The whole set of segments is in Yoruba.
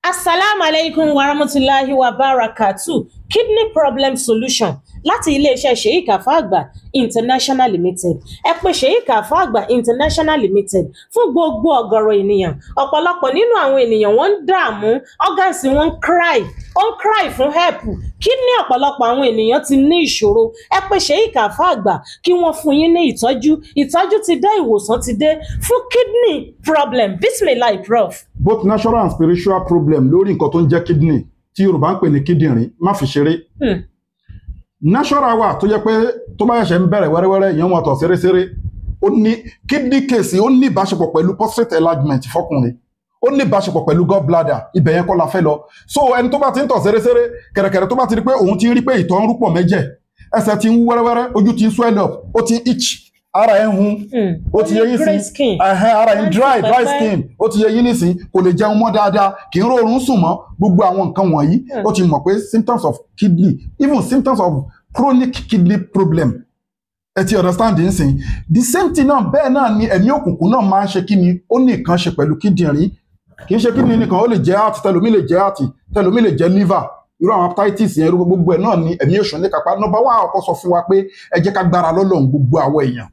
Assalamu alaikum wa rahmatullahi wa barakatuh. Kidney problem solution láti ilé-iṣẹ́ Sheikh Alfa International Limited. Ẹ pè Sheikh Alfa International Limited fún gbogbo ọ̀gọ̀rọ̀ ènìyàn. Ọ̀pọ̀lọpọ̀ nínú àwọn ènìyàn wọ́n ń dààmú, organs wọn ń cry fún help. Kidney ọ̀pọ̀lọpọ̀ àwọn ènìyàn ti ní ìṣòro. Ẹ pè Sheikh Alfa kí wọ́n fún yín ní ìtọ́jú. Ìtọ́jú ti dé, ìwòsàn ti dé fún kidney problem. Bismillah, Prof. Both natural and spiritual problem lórí nǹkan tó ń jẹ́ kidney tí Yorùbá ń pè ní kíndìnrín má fi ṣeré. Natural wà tó jẹ́ pé tó bá ṣẹ̀ṣẹ̀ ń bẹ̀rẹ̀ wẹ́rẹ́wẹ́rẹ́ èèyàn wọn tọ̀ ṣeréṣeré. Ó ní kidney case, ó ní ìbáṣepọ̀ pẹ̀lú prostate enlargement fọkùnrin. Ó ní ìbáṣepọ̀ pẹ̀lú gallbladder, ibẹ̀ yẹn kọ́ la fẹ́ lọ. So ẹni tó bá ti ń tọ̀ ṣeréṣeré kẹ̀rẹ̀kẹ̀rẹ̀ tó bá ti rí pé òun ti rí pé ìtọ̀ ń rúpọ̀ mẹ́jẹ̀, ẹsẹ̀ ti ń wú wẹ́rẹ́wẹ́rẹ́, ojú ti ń swell up, ó ti itch, ara ẹ̀ ń hun, ó ti yẹ yín sí, ara ẹ̀ ń dry skin, ó ti yẹ yín nísìn, kò lè jẹun mọ́ dáadáa, kì í rọrùn sùn mọ́, gbogbo àwọn nǹkan wọ̀nyí ó ti mọ̀ pé symptoms of kidney, even symptoms of chronic kidney problem. Ẹ ti understand nísìn. The same thing náà bẹ́ẹ̀ náà ni ẹ̀mí òkùnkùn náà máa ń ṣe kí ni, ó ní nǹkan ṣe pẹ̀lú kíndìnrín. Kì í ṣe kidney nìkan, ó lè jẹ́ heart, tẹlomi lè jẹ́ heart, tẹlomi lè jẹ́ liver. Irú àwọn hepatitis yẹn, irú gbogbo ẹ̀ náà ni ẹ̀mí èṣù ní kápá. Number one àkọ́kọ́ sọ fún wa pé ẹ jẹ́ ká gbára lọ́lọ́run gbogbo àwọn èèyàn.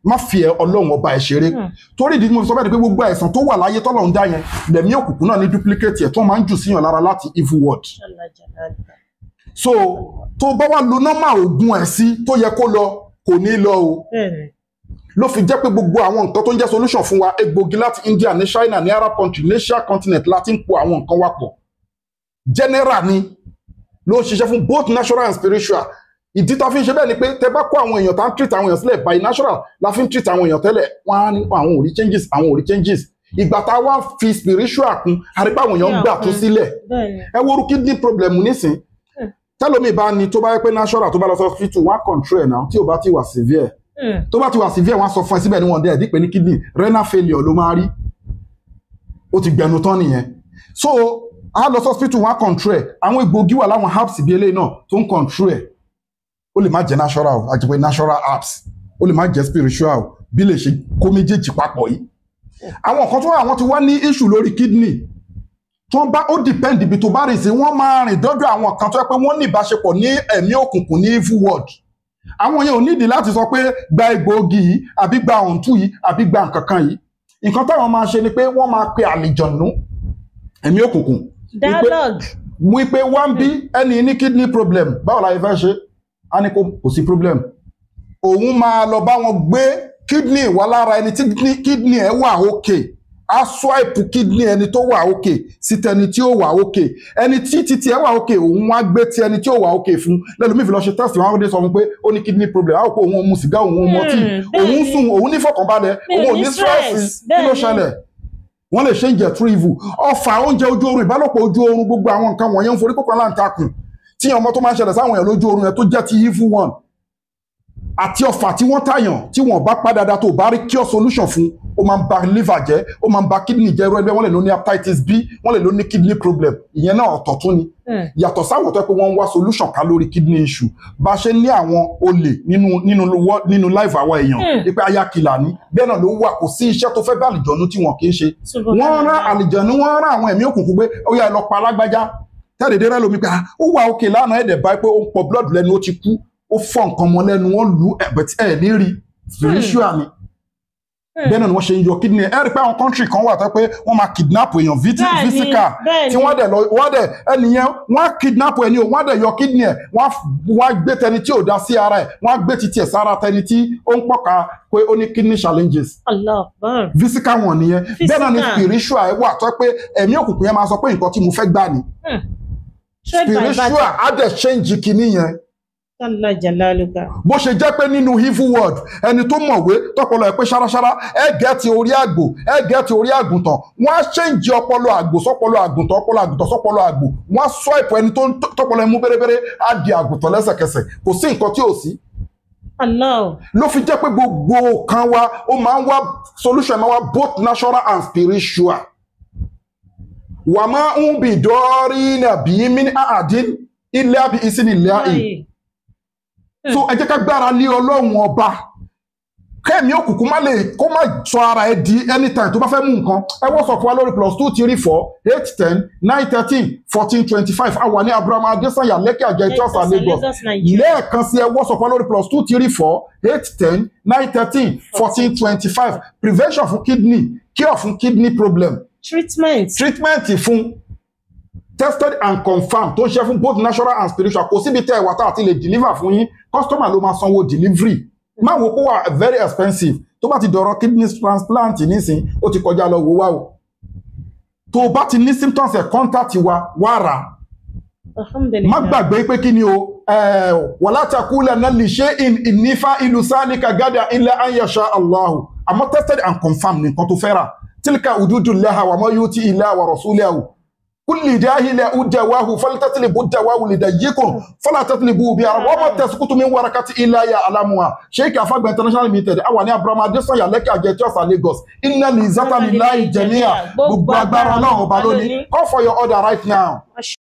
Má fi Ọlọ́run ọba ẹ̀ ṣeré. Torí ìdí tí mo sọ bẹ́ẹ̀ ni pé gbogbo àìsàn tó wà láyé tọ́lọ́run dá yẹn lẹ̀mí òkùnkùn náà ní duplicate ẹ̀ tó máa ń jù síyàn lára láti evil world. So tó bá wà lo normal oògùn ẹ̀ sí tó yẹ kó lọ kò ní lọ o. Ló fi jẹ́ pé gbogbo àwọn nǹkan tó ń jẹ́ solution fún wa, egbògi láti India ní China ní Arab country ní Asia continent láti ń po àwọn nǹkan wa pọ̀. General ni ló ń ṣiṣẹ́ fún both natural and spiritual. Ìdí tá fi ń ṣe bẹ́ẹ̀ ni pé tẹ bá kó àwọn èèyàn tá ń treat àwọn èèyàn sílẹ̀ by natural la fi ń treat àwọn èèyàn tẹ́lẹ̀, wọ́n á ní àwọn ò rí changes, àwọn ò rí changes. Ìgbà tá a wá fi spiritual kún àrípá àwọn èèyàn ń gbà tó sílẹ̀. Ẹ wo orú kidney problem nísìn. Tẹ́lómi bá ní tó bá yẹ pé natural tó bá lọ sí hospital wọ́n á control ẹ̀ náà tí ò bá ti wà severe. Tó bá ti wà severe wọ́n á sọ fún ẹ síbẹ̀ ní wọ́n dẹ́ ẹ̀dí pé ní kidney renal failure ló máa rí. Ó ti gbẹnu tán nìyẹn. So a lọ sí hospital wọ́n á control ẹ̀. Àwọn egbògi wà láwọn herbs bí eléyìí náà tó ń control ẹ̀. Ó lè má jẹ́ natural, àti pé natural herbs. Ó lè má jẹ́ spiritual bí lè ṣe kó méjèèjì papọ̀ yìí. Àwọn kan tó wà wọ́n ti wá ní issue lórí kidney. Tó bá ó depend ibi tó bá rìn sí, wọ́n máa rìn dọ́dọ̀ àwọn kan tó yẹ pé wọ́n ní ìbáṣepọ̀ ní ẹ̀mí òkùnkùn ní evil world. Àwọn yẹn ò nídìí láti sọ pé gba egbòogi yìí àbí gba ọ̀ǹtù yìí àbí gba nǹkan kan yìí. Nǹkan táwọn máa ṣe ni pé wọ́n máa pe àlìjọ̀nú ẹ̀mí òkùnkùn. Dialogue. Wípé wọ́n bí ẹni ní kidney problem, báwo la fẹ́ ṣe? A ní kò sí problem. Òun máa lọ bá wọn gbé kidney wá lára ẹni tí kidney ẹ̀ wà okay. A swipe kidney ẹni tó wà okay sí tẹni tí ó wà okay. Ẹni tí títí ẹ̀ wà okay, òun wá gbé ti ẹni tí ó wà okay fún. Lẹ́lòmíì fi lọ ṣe test wọn dé sọ fún pé ó ní kidney problem. Àwọn kò òun mu sìgá, òun mu ọtí, òun sùn, òun ní fọkànbalẹ̀, òun ò ní stress. Kí ló ṣẹlẹ̀? Wọ́n lè ṣe ń jẹ through evil. Ọfà oúnjẹ ojú oorun, ìbálòpọ̀ ojú oorun, gbogbo àwọn nǹkan wọ̀nyẹn ń forí kókó aláǹtakùn. Tí ọmọ tó máa ń ṣẹlẹ̀ sáwọn èèyàn lójú oorun yẹn tó jẹ́ ti evil one. Àti ọfà tí wọ́n tàyàn tí wọ́n bá padà dá tó bá rí cure solution fún, ó máa ń ba liver jẹ́, ó máa ń ba kidney jẹ́, ẹgbẹ́ wọ́n lè lò ní hepatitis B, wọ́n lè lò ní kidney problem. Ìyẹn náà ọ̀tọ̀ tún ni. Yàtọ̀ sáwọn tó yẹ pé wọ́n ń wá solution ká lórí kidney issue. Bá ṣe ní àwọn olè nínú life àwa èèyàn, wípé ayákìlà ni, bẹ́ẹ̀ náà ló wà, kò sí iṣẹ́ tó fẹ́ bá àlìjọ̀nú tí wọn kì í ṣe. Wọ́n rán àlìjọ̀nú, wọ́n rán àwọn ẹ̀mí òkùnkùn pé ó yá lọ pa alágbájá. Tẹ́lẹ̀dẹ́ rẹ̀ lómi pé ó wà òkè lánàá ẹ̀dẹ̀ báyìí pé ó ń pọ̀ blood lẹ́nu, ó ti kú, ó fọ́ nǹkan mọ́ lẹ́nu, wọ́n lù ẹ̀bẹ̀tì ẹ̀ ní rí spiritual ni. Bẹ́ẹ̀ náà ni wọ́n ṣe ń yọ kidney. Ẹ rí pé àwọn country kan wà tó pé wọ́n máa kidnap èèyàn physical tí wọ́n dẹ̀ ẹnìyẹn wọ́n á kidnap ẹni o, wọ́n á dẹ̀ yọ kidney ẹ̀, wọ́n á gbé tẹni tí ò dá sí ara ẹ̀, wọ́n á gbé titi ẹ̀ sára tẹni tí ó ń pọ̀ka pé ó ní kidney challenges. Physical wọn nìyẹn. Bẹ́ẹ̀ náà ni spiritual ẹ̀ wà tó pé ẹ̀mí òkùnkùn yẹn máa sọ pé nǹkan tí mo fẹ́ gbà ni. Spiritual á dẹ̀ change kinní yẹn. Bó ṣe jẹ́ pé nínú evil world ẹni tó mọ̀wé tọpọlọ ẹ̀ pé ṣáráṣárá ẹ gẹ́ẹ̀tì orí àgbò, ẹ gẹ́ẹ̀tì orí àgùntàn, wọ́n á change ọpọlọ àgbò sọpọlọ àgùntàn, ọpọlọ àgùntàn sọpọlọ àgbò, wọ́n á swipe ẹni tó tọpọlọ ẹ̀ mú bẹ́rẹ́bẹ́rẹ́ á di àgùntàn lẹ́sẹ̀kẹsẹ̀. Kò sí nǹkan tí ò sí. Ló fi jẹ́ pé gbogbo kan wa ó máa ń wá solution, máa wá both natural and spiritual. Wà máa ń bì dọ́rí nàbí mí ní àdín ilé àbí ìsìn ilé àì. So ẹ jẹ́ ká gbára lé Ọlọ́run ọba kẹ́mi òkùnkùn má lè kó má sọ ara ẹ di anytime tó bá fẹ́ mú nǹkan ẹ WhatsApp wa lórí +234 810 913 1425 àwa ní Abraham Adesanya Lekki Àjẹ́ Ìtọ́sà Lagos lẹ́ẹ̀kan sí ẹ WhatsApp wa lórí +234 810 913 1425 prevention fún kidney cure fún kidney problem treatment fún tested and confirmed tó ń ṣe fún both natural and spiritual kò síbi tẹ́ ẹ wà tá àti lè deliver fún yín customer ló máa sanwó delivery má wo kó wà very expensive tó bá ti dọ̀rọ̀ kidney transplant nísìn ó ti kọjá lọ wò wá o tó bá ti ní symptoms ẹ̀ contact wa wá rà má gbàgbé pé kí ni o wala taqulanna li shay'in inni fa'ilu dhalika gadan illa an yasha Allahu àmọ́ tested and confirmed nǹkan tó fẹ́ rà tilka hududullahi wa ma yuti illahi wa rasulahu كل جاهل أدواه فلتطلبوا الدواء لديكم فلا تطلبوا بها وما تسقط من ورقة إلا يعلمها شيخ أفاق انترناشونال ليميتد أواني أبراهام Adesanya Lekki Àjẹ́ Ìtọ́sà Lagos inna li zata lillahi jami'a gbogbo agbára náà ọba lónìí call for your order right now.